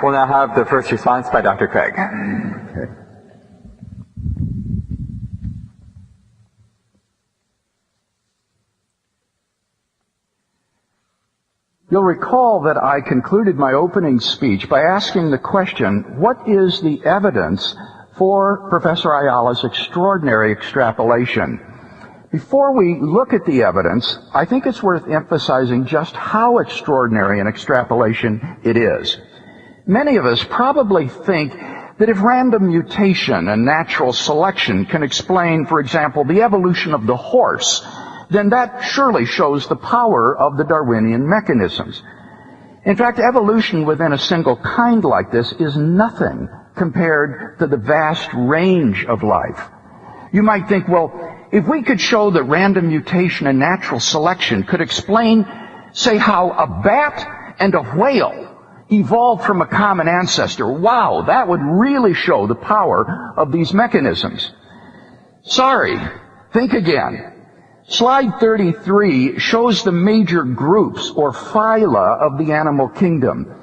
We'll now have the first response by Dr. Craig. Okay. You'll recall that I concluded my opening speech by asking the question, what is the evidence for Professor Ayala's extraordinary extrapolation? Before we look at the evidence, I think it's worth emphasizing just how extraordinary an extrapolation it is. Many of us probably think that if random mutation and natural selection can explain, for example, the evolution of the horse, then that surely shows the power of the Darwinian mechanisms. In fact, evolution within a single kind like this is nothing compared to the vast range of life. You might think, well, if we could show that random mutation and natural selection could explain, say, how a bat and a whale evolved from a common ancestor, wow, that would really show the power of these mechanisms. Sorry, think again. Slide 33 shows the major groups or phyla of the animal kingdom.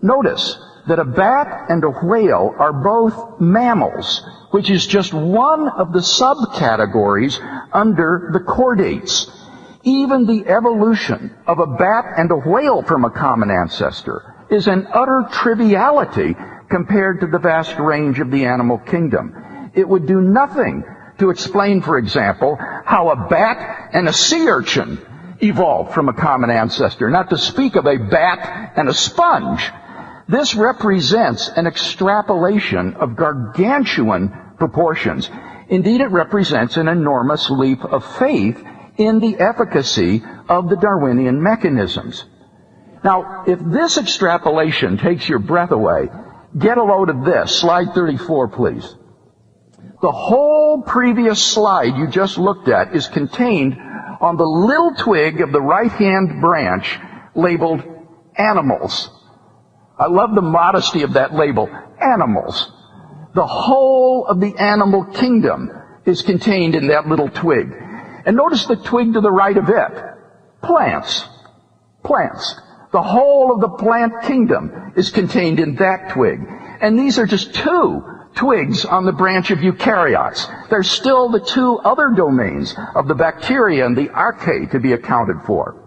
Notice that a bat and a whale are both mammals, which is just one of the subcategories under the chordates. Even the evolution of a bat and a whale from a common ancestor is an utter triviality compared to the vast range of the animal kingdom. It would do nothing to explain, for example, how a bat and a sea urchin evolved from a common ancestor, not to speak of a bat and a sponge. This represents an extrapolation of gargantuan proportions. Indeed, it represents an enormous leap of faith in the efficacy of the Darwinian mechanisms. Now, if this extrapolation takes your breath away, get a load of this. Slide 34, please. The whole previous slide you just looked at is contained on the little twig of the right-hand branch labeled animals. I love the modesty of that label, animals. The whole of the animal kingdom is contained in that little twig. And notice the twig to the right of it. Plants. Plants. The whole of the plant kingdom is contained in that twig. And these are just two twigs on the branch of eukaryotes. There's still the two other domains of the bacteria and the archaea to be accounted for.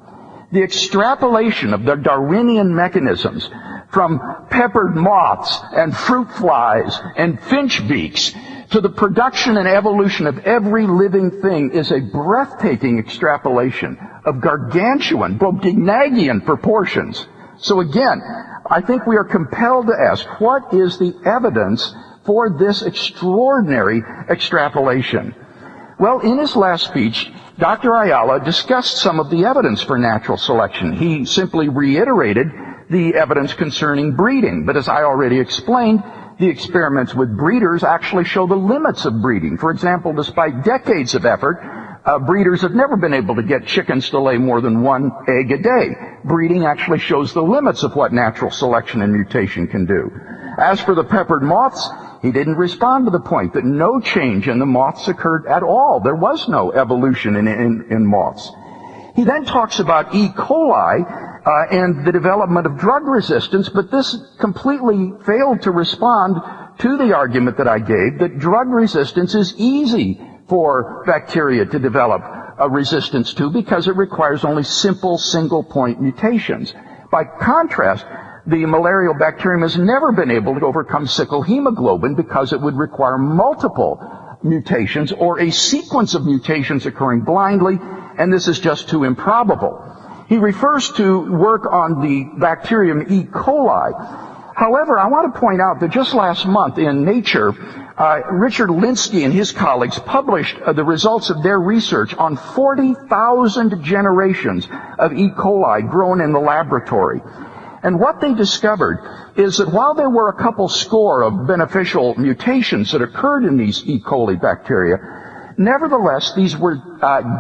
The extrapolation of the Darwinian mechanisms from peppered moths and fruit flies and finch beaks to the production and evolution of every living thing is a breathtaking extrapolation of gargantuan, Brobdingnagian proportions. So again, I think we are compelled to ask, what is the evidence for this extraordinary extrapolation? Well, in his last speech, Dr. Ayala discussed some of the evidence for natural selection. He simply reiterated the evidence concerning breeding. But as I already explained, the experiments with breeders actually show the limits of breeding. For example, despite decades of effort, breeders have never been able to get chickens to lay more than one egg a day. Breeding actually shows the limits of what natural selection and mutation can do. As for the peppered moths, he didn't respond to the point that no change in the moths occurred at all. There was no evolution in moths. He then talks about E. coli and the development of drug resistance, but this completely failed to respond to the argument that I gave that drug resistance is easy for bacteria to develop a resistance to because it requires only simple single-point mutations. By contrast, the malarial bacterium has never been able to overcome sickle hemoglobin because it would require multiple mutations or a sequence of mutations occurring blindly, and this is just too improbable. He refers to work on the bacterium E. coli. However, I want to point out that just last month in Nature, Richard Linsky and his colleagues published the results of their research on 40,000 generations of E. coli grown in the laboratory. And what they discovered is that while there were a couple score of beneficial mutations that occurred in these E. coli bacteria, nevertheless, these were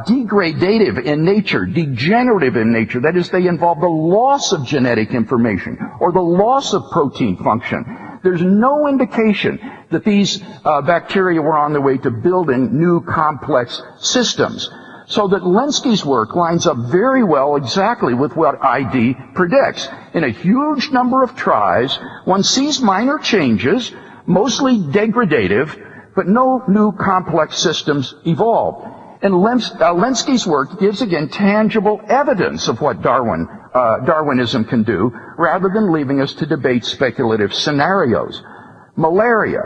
degradative in nature, degenerative in nature. That is, they involve the loss of genetic information or the loss of protein function. There's no indication that these bacteria were on their way to building new complex systems. So that Lenski's work lines up very well exactly with what ID predicts. In a huge number of tries, one sees minor changes, mostly degradative, but no new complex systems evolve. And Lenski's work gives, again, tangible evidence of what Darwinism can do, rather than leaving us to debate speculative scenarios. Malaria,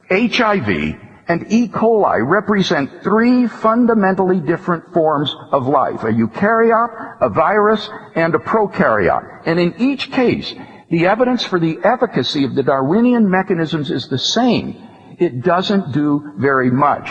HIV, and E. coli represent three fundamentally different forms of life: a eukaryote, a virus, and a prokaryote. And in each case, the evidence for the efficacy of the Darwinian mechanisms is the same. It doesn't do very much.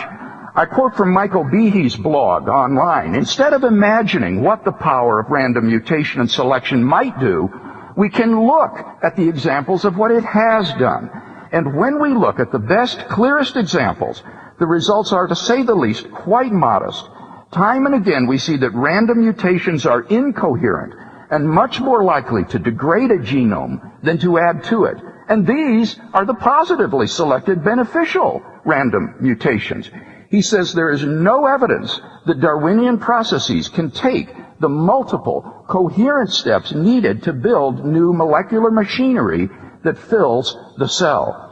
I quote from Michael Behe's blog online: "Instead of imagining what the power of random mutation and selection might do, we can look at the examples of what it has done. And when we look at the best, clearest examples, the results are, to say the least, quite modest. Time and again we see that random mutations are incoherent and much more likely to degrade a genome than to add to it. And these are the positively selected beneficial random mutations." He says there is no evidence that Darwinian processes can take the multiple coherent steps needed to build new molecular machinery that fills the cell.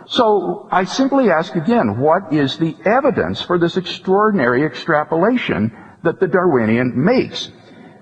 So I simply ask again, what is the evidence for this extraordinary extrapolation that the Darwinian makes?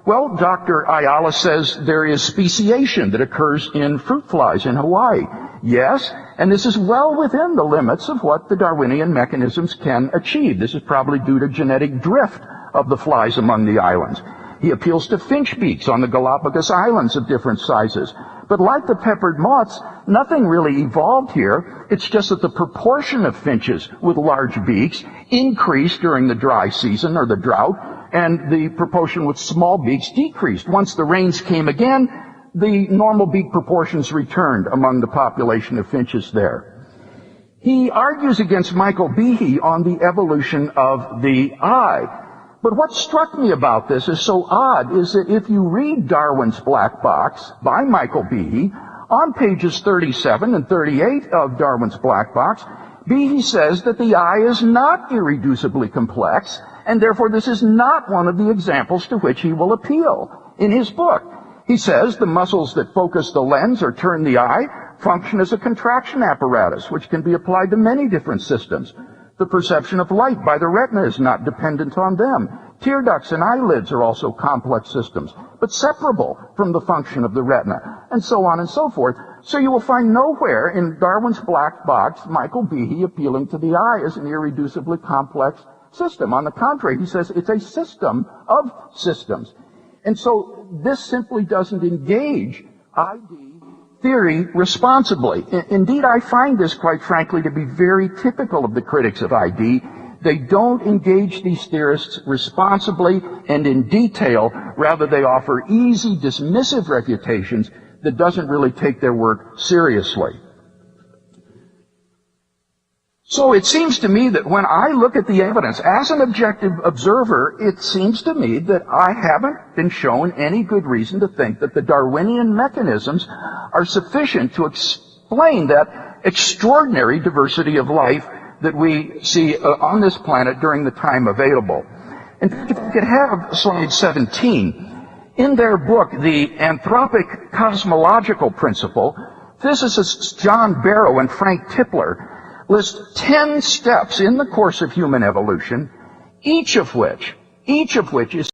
Well, Dr. Ayala says there is speciation that occurs in fruit flies in Hawaii. Yes, and this is well within the limits of what the Darwinian mechanisms can achieve. This is probably due to genetic drift of the flies among the islands. He appeals to finch beaks on the Galapagos Islands of different sizes. But like the peppered moths, nothing really evolved here. It's just that the proportion of finches with large beaks increased during the dry season or the drought, and the proportion with small beaks decreased. Once the rains came again, the normal beak proportions returned among the population of finches there. He argues against Michael Behe on the evolution of the eye. But what struck me about this is so odd is that if you read Darwin's Black Box by Michael Behe, on pages 37 and 38 of Darwin's Black Box, Behe says that the eye is not irreducibly complex, and therefore this is not one of the examples to which he will appeal in his book. He says the muscles that focus the lens or turn the eye function as a contraction apparatus, which can be applied to many different systems. The perception of light by the retina is not dependent on them. Tear ducts and eyelids are also complex systems, but separable from the function of the retina, and so on and so forth. So you will find nowhere in Darwin's Black Box Michael Behe appealing to the eye as an irreducibly complex system. On the contrary, he says it's a system of systems. And so this simply doesn't engage ID theory responsibly. Indeed, I find this, quite frankly, to be very typical of the critics of ID. They don't engage these theorists responsibly and in detail. Rather, they offer easy, dismissive refutations that doesn't really take their work seriously. So it seems to me that when I look at the evidence as an objective observer, it seems to me that I haven't been shown any good reason to think that the Darwinian mechanisms are sufficient to explain that extraordinary diversity of life that we see on this planet during the time available. In fact, if we could have slide 17, in their book, The Anthropic Cosmological Principle, physicists John Barrow and Frank Tipler list 10 steps in the course of human evolution, each of which is